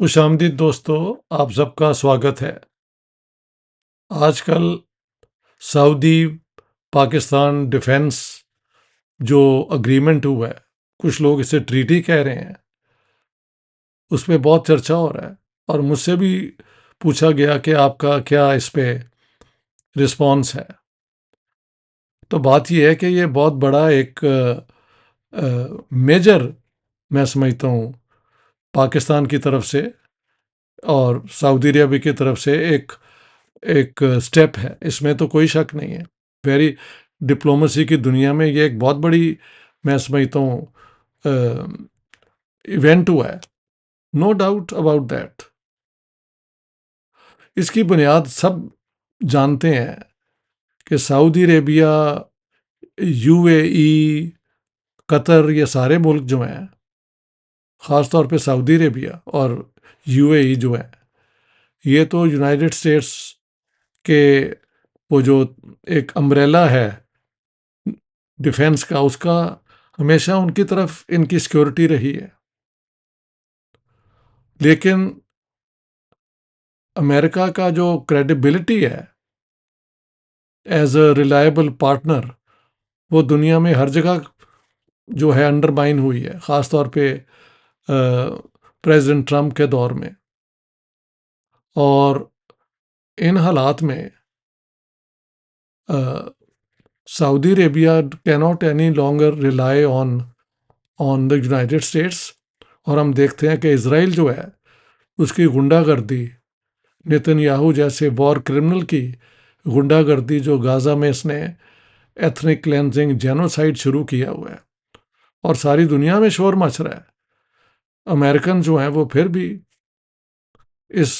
खुशामदीद दोस्तों, आप सबका स्वागत है। आजकल सऊदी पाकिस्तान डिफेंस जो अग्रीमेंट हुआ है, कुछ लोग इसे ट्रीटी कह रहे हैं, उस पे बहुत चर्चा हो रहा है और मुझसे भी पूछा गया कि आपका क्या इस पे रिस्पॉन्स है। तो बात यह है कि ये बहुत बड़ा एक मेजर, मैं समझता हूँ, पाकिस्तान की तरफ से और सऊदी अरब की तरफ से एक एक स्टेप है, इसमें तो कोई शक नहीं है। वेरी डिप्लोमेसी की दुनिया में ये एक बहुत बड़ी, मैं समझता हूँ, इवेंट हुआ है। No doubt about that. इसकी बुनियाद सब जानते हैं कि सऊदी अरेबिया, यूएई, कतर, ये सारे मुल्क जो हैं, ख़ास तौर पे सऊदी अरेबिया और यूएई जो है, ये तो यूनाइटेड स्टेट्स के वो जो एक अम्ब्रेला है डिफेंस का, उसका हमेशा उनकी तरफ इनकी सिक्योरिटी रही है। लेकिन अमेरिका का जो क्रेडिबिलिटी है एज अ रिलायबल पार्टनर, वो दुनिया में हर जगह जो है अंडरमाइन हुई है, ख़ास तौर पे प्रेसिडेंट ट्रम्प के दौर में। और इन हालात में Saudi Arabia cannot any longer rely on on the United states. और हम देखते हैं कि इसराइल जो है, उसकी गुंडागर्दी, नेतन्याहू जैसे वॉर क्रिमिनल की गुंडागर्दी जो गाज़ा में इसने एथनिक क्लेंजिंग जेनोसाइड शुरू किया हुआ है, और सारी दुनिया में शोर मच रहा है। अमेरिकन जो हैं वो फिर भी इस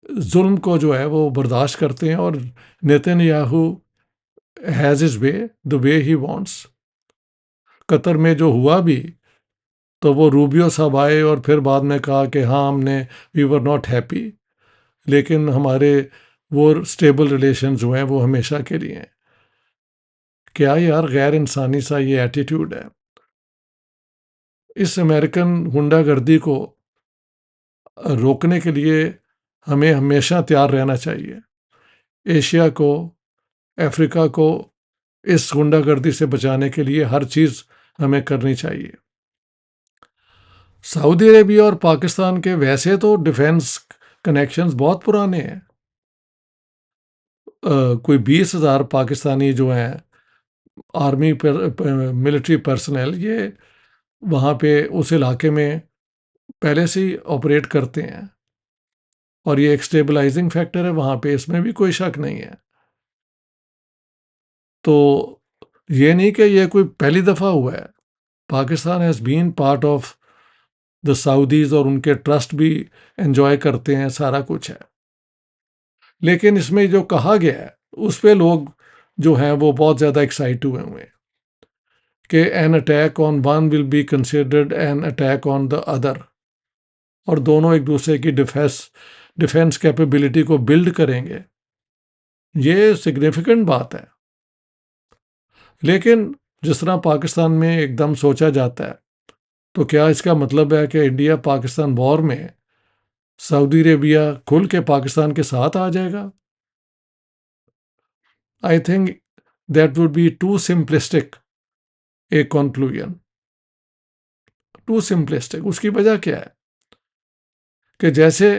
जुल्म को जो है वो बर्दाश्त करते हैं, और Netanyahu has his way the way he wants. Qatar में जो हुआ भी, तो वो रूबियो साहब आए और फिर बाद में कहा कि हाँ, हमने वी वर नॉट हैप्पी, लेकिन हमारे वो स्टेबल रिलेशन जो हैं वो हमेशा के लिए हैं। क्या यार, गैर इंसानी सा ये एटीट्यूड है। इस अमेरिकन गुंडागर्दी को रोकने के लिए हमें हमेशा तैयार रहना चाहिए। एशिया को, अफ्रीका को इस गुंडागर्दी से बचाने के लिए हर चीज़ हमें करनी चाहिए। सऊदी अरेबिया और पाकिस्तान के वैसे तो डिफेंस कनेक्शंस बहुत पुराने हैं। कोई 20,000 पाकिस्तानी जो हैं आर्मी पर मिलिट्री पर्सनल, ये वहाँ पे उस इलाके में पहले से ही ऑपरेट करते हैं, और ये एक स्टेबलाइजिंग फैक्टर है वहाँ पे, इसमें भी कोई शक नहीं है। तो ये नहीं कि ये कोई पहली दफ़ा हुआ है। Pakistan has been part of the Saudis, और उनके ट्रस्ट भी एंजॉय करते हैं, सारा कुछ है। लेकिन इसमें जो कहा गया है, उस पे लोग जो हैं वो बहुत ज़्यादा एक्साइट हुए हैं कि an attack on one will be considered an attack on the other, और दोनों एक दूसरे की डिफेंस कैपेबिलिटी को बिल्ड करेंगे। ये सिग्निफिकेंट बात है। लेकिन जिस तरह पाकिस्तान में एकदम सोचा जाता है, तो क्या इसका मतलब है कि इंडिया पाकिस्तान वॉर में सऊदी अरेबिया खुल के पाकिस्तान के साथ आ जाएगा? I think that would be too simplistic a conclusion. Too simplistic. उसकी वजह क्या है कि जैसे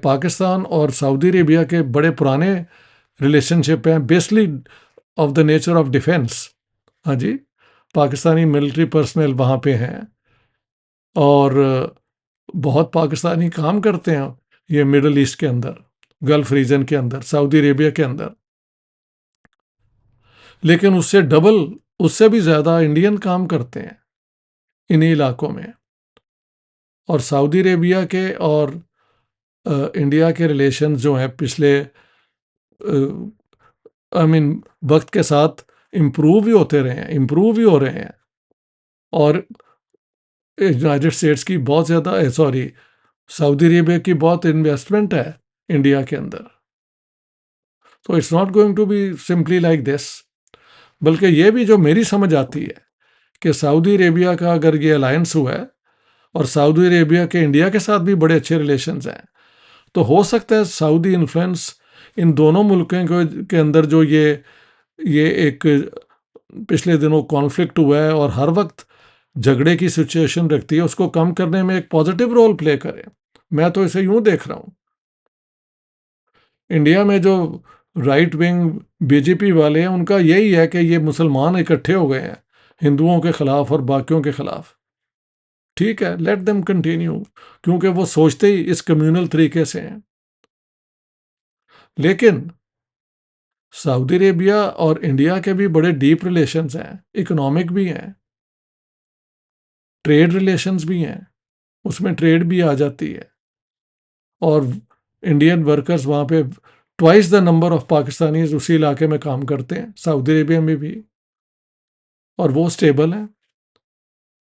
पाकिस्तान और सऊदी अरेबिया के बड़े पुराने रिलेशनशिप हैं, बेसली of the nature of defence. हाँ जी, पाकिस्तानी मिलिट्री पर्सनल वहाँ पे हैं, और बहुत पाकिस्तानी काम करते हैं ये मिडल ईस्ट के अंदर, गल्फ रीजन के अंदर, सऊदी अरेबिया के अंदर। लेकिन उससे डबल, उससे भी ज़्यादा इंडियन काम करते हैं इन्हीं इलाकों में। और सऊदी अरेबिया के और इंडिया के रिलेशन जो हैं पिछले आई मीन वक्त के साथ इम्प्रूव ही होते रहे हैं, इम्प्रूव ही हो रहे हैं। और यूनाइटेड स्टेट्स की बहुत ज़्यादा, सॉरी, सऊदी अरेबिया की बहुत इन्वेस्टमेंट है इंडिया के अंदर। तो it's not going to be simply like this. बल्कि ये भी जो मेरी समझ आती है कि सऊदी अरेबिया का अगर ये अलायंस हुआ है, और सऊदी अरेबिया के इंडिया के साथ भी बड़े अच्छे रिलेशंस हैं। तो हो सकता है सऊदी इन्फ्लुएंस इन दोनों मुल्कों के अंदर जो ये एक पिछले दिनों कॉन्फ्लिक्ट हुआ है और हर वक्त झगड़े की सिचुएशन रखती है, उसको कम करने में एक पॉजिटिव रोल प्ले करे। मैं तो इसे यूं देख रहा हूं। इंडिया में जो राइट विंग बीजेपी वाले हैं, उनका यही है कि ये मुसलमान इकट्ठे हो गए हैं हिंदुओं के खिलाफ और बाकियों के खिलाफ। ठीक है, लेट देम कंटिन्यू, क्योंकि वो सोचते ही इस कम्युनल तरीके से हैं। लेकिन सऊदी अरेबिया और इंडिया के भी बड़े डीप रिलेशंस हैं, इकोनॉमिक भी हैं, ट्रेड रिलेशंस भी हैं, उसमें ट्रेड भी आ जाती है। और इंडियन वर्कर्स वहाँ पे twice the number of Pakistanis उसी इलाके में काम करते हैं, सऊदी अरेबिया में भी, और वो स्टेबल हैं।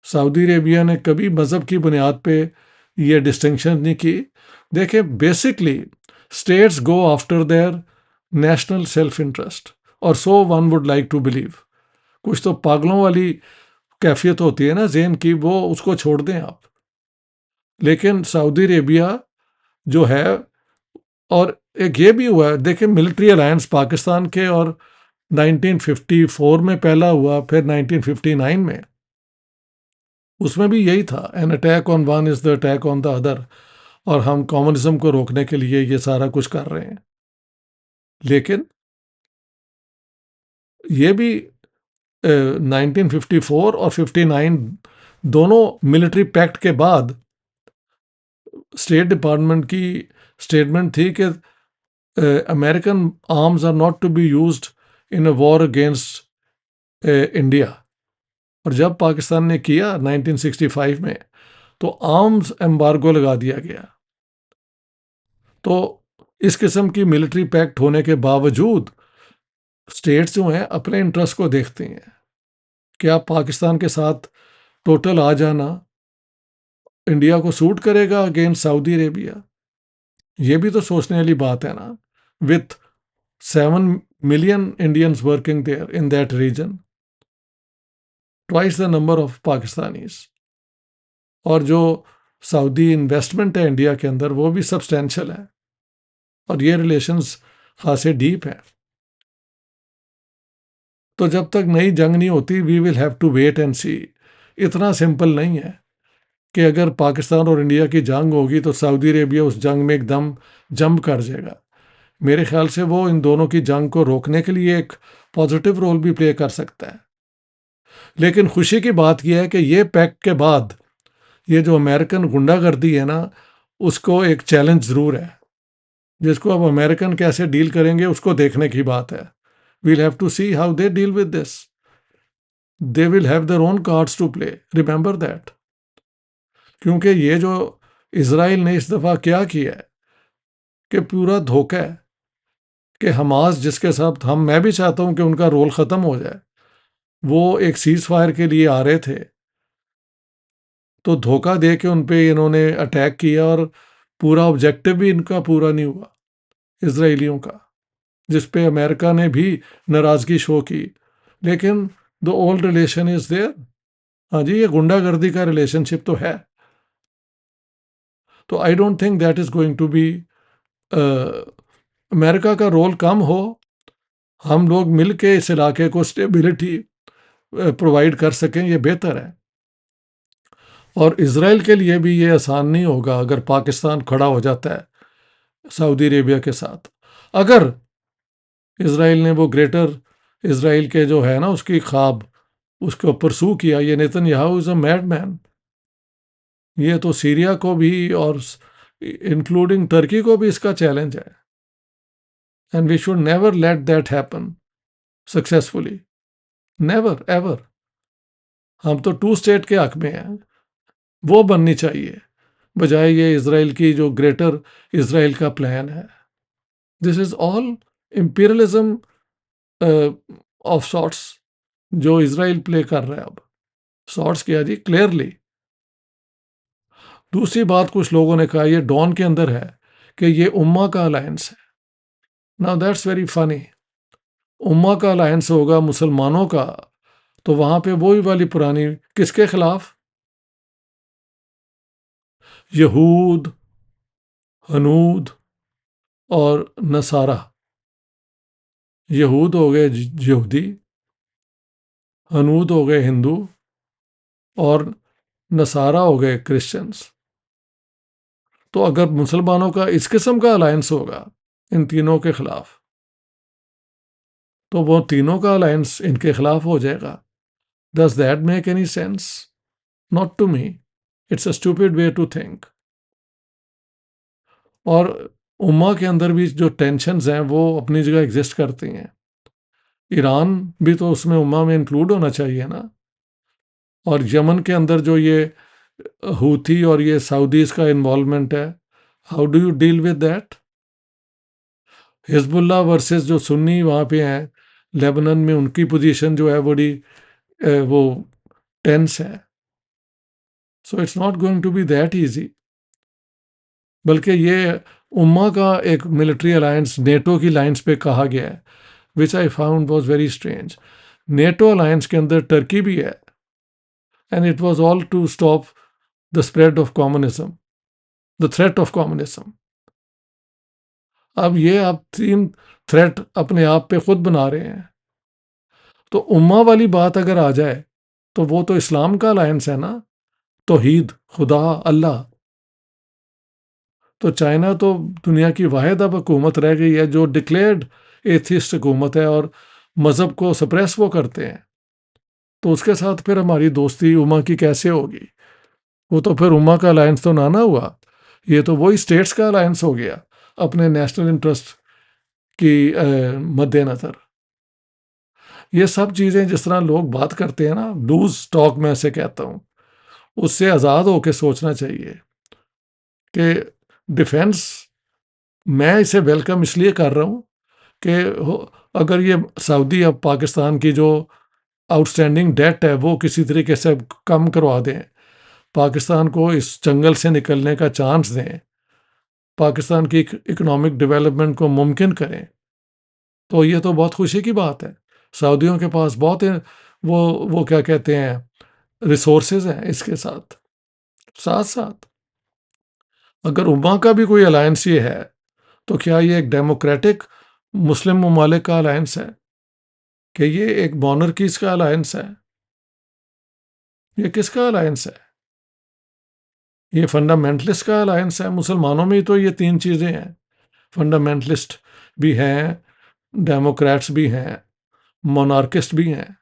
सऊदी अरेबिया ने कभी मज़हब की बुनियाद पे ये डिस्टिंक्शन नहीं की। देखिए, basically states go after their national self interest, और so one would like to believe. कुछ तो पागलों वाली कैफियत होती है ना ज़हन की, वो उसको छोड़ दें आप। लेकिन सऊदी अरेबिया जो है, और एक ये भी हुआ है, देखिए मिलिट्री अलायंस पाकिस्तान के और 1954 में पहला हुआ, फिर 1959 में, उसमें भी यही था, an attack on one is the attack on the other, और हम कम्युनिज्म को रोकने के लिए ये सारा कुछ कर रहे हैं। लेकिन ये भी 1954 और 59 दोनों मिलिट्री पैक्ट के बाद स्टेट डिपार्टमेंट की स्टेटमेंट थी कि American arms are not to be used in a war against India. और जब पाकिस्तान ने किया 1965 में, तो आर्म्स एम्बार्गो लगा दिया गया। तो इस किस्म की मिलिट्री पैक्ट होने के बावजूद स्टेट्स जो हैं अपने इंटरेस्ट को देखते हैं। क्या पाकिस्तान के साथ टोटल आ जाना इंडिया को सूट करेगा अगेंस्ट सऊदी अरेबिया? ये भी तो सोचने वाली बात है ना। With 7 million Indians working there in that region, twice the number of Pakistanis, और जो सऊदी इन्वेस्टमेंट है इंडिया के अंदर वो भी सब्सटेंशियल है, और ये रिलेशंस खासे डीप हैं। तो जब तक नई जंग नहीं होती, we will have to wait and see. इतना सिंपल नहीं है कि अगर पाकिस्तान और इंडिया की जंग होगी तो सऊदी अरेबिया उस जंग में एकदम जंप कर जाएगा। मेरे ख्याल से वो इन दोनों की जंग को रोकने के लिए एक पॉजिटिव रोल भी प्ले कर सकता है। लेकिन खुशी की बात यह है कि ये पैक्ट के बाद ये जो अमेरिकन गुंडागर्दी है ना, उसको एक चैलेंज ज़रूर है, जिसको अब अमेरिकन कैसे डील करेंगे उसको देखने की बात है। We'll have to see how they deal with this. They will have their own cards to play, remember that. क्योंकि ये जो इसराइल ने इस दफ़ा क्या किया है कि पूरा धोखा है कि हमास, जिसके साथ मैं भी चाहता हूं कि उनका रोल ख़त्म हो जाए, वो एक सीज फायर के लिए आ रहे थे, तो धोखा दे के उन पे इन्होंने अटैक किया, और पूरा ऑब्जेक्टिव भी इनका पूरा नहीं हुआ इसराइलियों का, जिस पे अमेरिका ने भी नाराज़गी शो की। लेकिन the old relation is there. हाँ जी, ये गुंडागर्दी का रिलेशनशिप तो है। तो I don't think that is going to be, America का रोल कम हो, हम लोग मिल के इस इलाके को स्टेबिलिटी प्रोवाइड कर सकें, ये बेहतर है। और इसराइल के लिए भी ये आसान नहीं होगा अगर पाकिस्तान खड़ा हो जाता है सऊदी अरेबिया के साथ। अगर इसराइल ने वो ग्रेटर इसराइल के जो है ना उसकी ख्वाब उसको परसू किया, ये Netanyahu is a mad man. ये तो सीरिया को भी और इंक्लूडिंग टर्की को भी इसका चैलेंज है, and we should never let that happen successfully, never ever. हम तो टू स्टेट के हक में हैं, वो बननी चाहिए, बजाय ये इसराइल की जो ग्रेटर इसराइल का प्लान है। This is all imperialism of sorts जो इसराइल प्ले कर रहा है अब। सॉर्ट्स किया जी, क्लियरली। दूसरी बात कुछ लोगों ने कहा ये डॉन के अंदर है कि ये उम्मा का अलायंस है। Now that's very funny. उम्मा का अलायंस होगा मुसलमानों का, तो वहां पे वही वाली पुरानी, किसके खिलाफ? यहूद, हनूद और नसारा। यहूद हो गए यहूदी, हनूद हो गए हिंदू, और नसारा हो गए क्रिश्चियंस। तो अगर मुसलमानों का इस किस्म का अलायंस होगा इन तीनों के खिलाफ, तो वो तीनों का अलायंस इनके खिलाफ हो जाएगा। Does that make any sense? Not to me. It's a stupid way to think. और उम्मा के अंदर भी जो टेंशन्स हैं वो अपनी जगह एग्जिस्ट करती हैं। ईरान भी तो उसमें उम्मा में इंक्लूड होना चाहिए ना। और यमन के अंदर जो ये हूथी और ये सऊदीज का इन्वॉल्वमेंट है, how do you deal with that? Hezbollah versus जो सुन्नी वहाँ पे हैं लेबनान में, उनकी पोजीशन जो है बड़ी वो टेंस है। So it's not going to be that easy. बल्कि ये उम्मा का एक मिलिट्री अलायंस नेटो की लाइंस पे कहा गया है, which I found was very strange. NATO alliance के अंदर टर्की भी है, and it was all to stop the spread of communism, the threat of communism. अब ये आप तीन थ्रेट अपने आप पे खुद बना रहे हैं। तो उम्मा वाली बात अगर आ जाए तो वो तो इस्लाम का अलायंस है ना, तौहीद, खुदा, अल्लाह। तो चाइना तो दुनिया की वाहिद अब हुकूमत रह गई है जो डिक्लेयर्ड एथिस्ट हुकूमत है, और मज़हब को सप्रेस वो करते हैं। तो उसके साथ फिर हमारी दोस्ती उम्मा की कैसे होगी? वो तो फिर उम्मा का अलायंस तो ना हुआ। ये तो वही स्टेट्स का अलायंस हो गया अपने नेशनल इंटरेस्ट की मद्देनज़र। ये सब चीज़ें जिस तरह लोग बात करते हैं ना, लूज टॉक मैं ऐसे कहता हूँ, उससे आज़ाद होकर सोचना चाहिए कि डिफेंस, मैं इसे वेलकम इसलिए कर रहा हूँ कि अगर ये सऊदी अब पाकिस्तान की जो आउटस्टैंडिंग डेट है वो किसी तरीके से कम करवा दें, पाकिस्तान को इस जंगल से निकलने का चांस दें, पाकिस्तान की इकोनॉमिक डेवलपमेंट को मुमकिन करें, तो ये तो बहुत खुशी की बात है। सऊदियों के पास बहुत वो क्या कहते हैं, रिसोर्सेज हैं। इसके साथ साथ साथ अगर उम्मा का भी कोई अलायंस ये है, तो क्या ये एक डेमोक्रेटिक मुस्लिम ममालिक का अलायंस है कि ये एक मोनर्कीज का अलायंस है? ये किसका अलायंस है? ये फंडामेंटलिस्ट का अलायंस है। मुसलमानों में ही तो ये तीन चीज़ें हैं, फंडामेंटलिस्ट भी हैं, डेमोक्रेट्स भी हैं, मोनार्किस्ट भी हैं।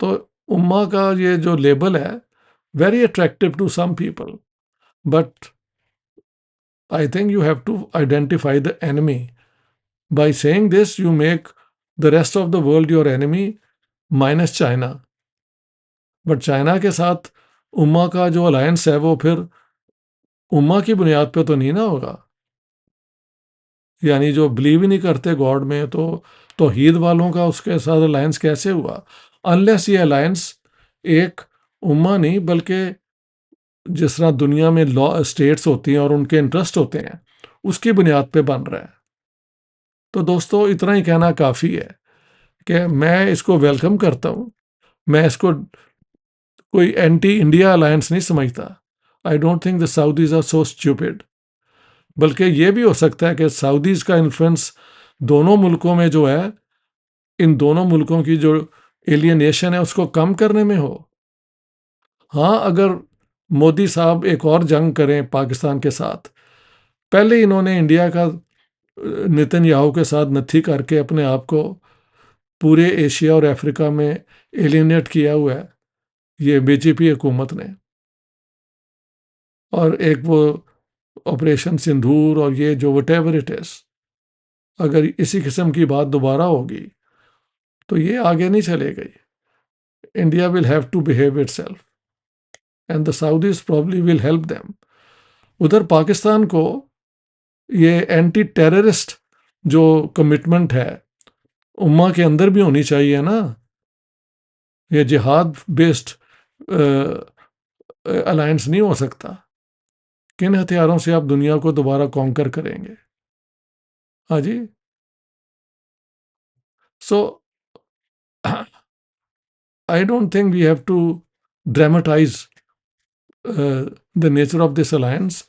तो उम्मा का ये जो लेबल है, very attractive to some people, but I think you have to identify the enemy. By saying this you make the rest of the world your enemy minus China. But China के साथ उम्मा का जो alliance है वो फिर उम्मा की बुनियाद पे तो नहीं ना होगा। यानी जो बिलीव ही नहीं करते गॉड में, तो तौहीद वालों का उसके साथ अलायंस कैसे हुआ? अनलेस ये अलायंस एक उम्मा नहीं बल्कि जिस तरह दुनिया में लॉ स्टेट्स होती हैं और उनके इंटरेस्ट होते हैं, उसकी बुनियाद पे बन रहा है। तो दोस्तों इतना ही कहना काफ़ी है कि मैं इसको वेलकम करता हूँ। मैं इसको कोई एंटी इंडिया अलायंस नहीं समझता। I don't think the Saudis are so stupid. बल्कि ये भी हो सकता है कि सऊदीज़ का इन्फ्लुएंस दोनों मुल्कों में जो है, इन दोनों मुल्कों की जो एलियनेशन है उसको कम करने में हो। हाँ, अगर मोदी साहब एक और जंग करें पाकिस्तान के साथ, पहले इन्होंने इंडिया का नेतन्याहू के साथ नत्थी करके अपने आप को पूरे एशिया और अफ्रीका में एलियनेट किया हुआ है ये बीजेपी हुकूमत ने। और एक वो ऑपरेशन सिंदूर और ये जो वट एवर इट इज, अगर इसी किस्म की बात दोबारा होगी तो ये आगे नहीं चलेगी। India will have to behave itself and the Saudis probably will help them. उधर पाकिस्तान को ये एंटी टेररिस्ट जो कमिटमेंट है उम्मा के अंदर भी होनी चाहिए ना। ये जिहाद बेस्ड अलायंस नहीं हो सकता। किन हथियारों से आप दुनिया को दोबारा कॉन्कर करेंगे? हाँ जी। So I don't think we have to dramatize the nature of this alliance,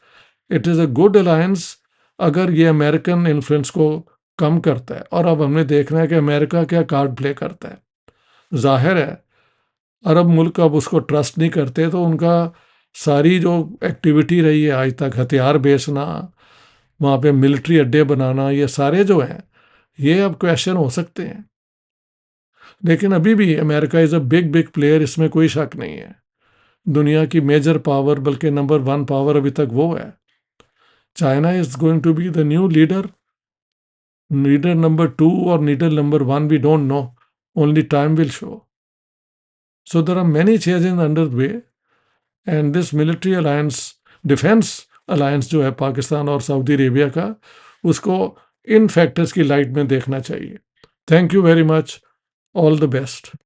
it is a good alliance अगर ये अमेरिकन इन्फ्लुएंस को कम करता है। और अब हमने देखना है कि अमेरिका क्या कार्ड प्ले करता है। जाहिर है अरब मुल्क अब उसको ट्रस्ट नहीं करते, तो उनका सारी जो एक्टिविटी रही है आज तक, हथियार बेचना, वहाँ पे मिलिट्री अड्डे बनाना, ये सारे जो हैं ये अब क्वेश्चन हो सकते हैं। लेकिन अभी भी America is a big big player, इसमें कोई शक नहीं है। दुनिया की मेजर पावर, बल्कि नंबर 1 पावर अभी तक वो है। China is going to be the new leader, leader number 2 और leader number 1 we don't know, only time will show. So there are many changes under way, and this military alliance, defence alliance जो है पाकिस्तान और Saudi Arabia का, उसको इन factors की light में देखना चाहिए। Thank you very much, all the best.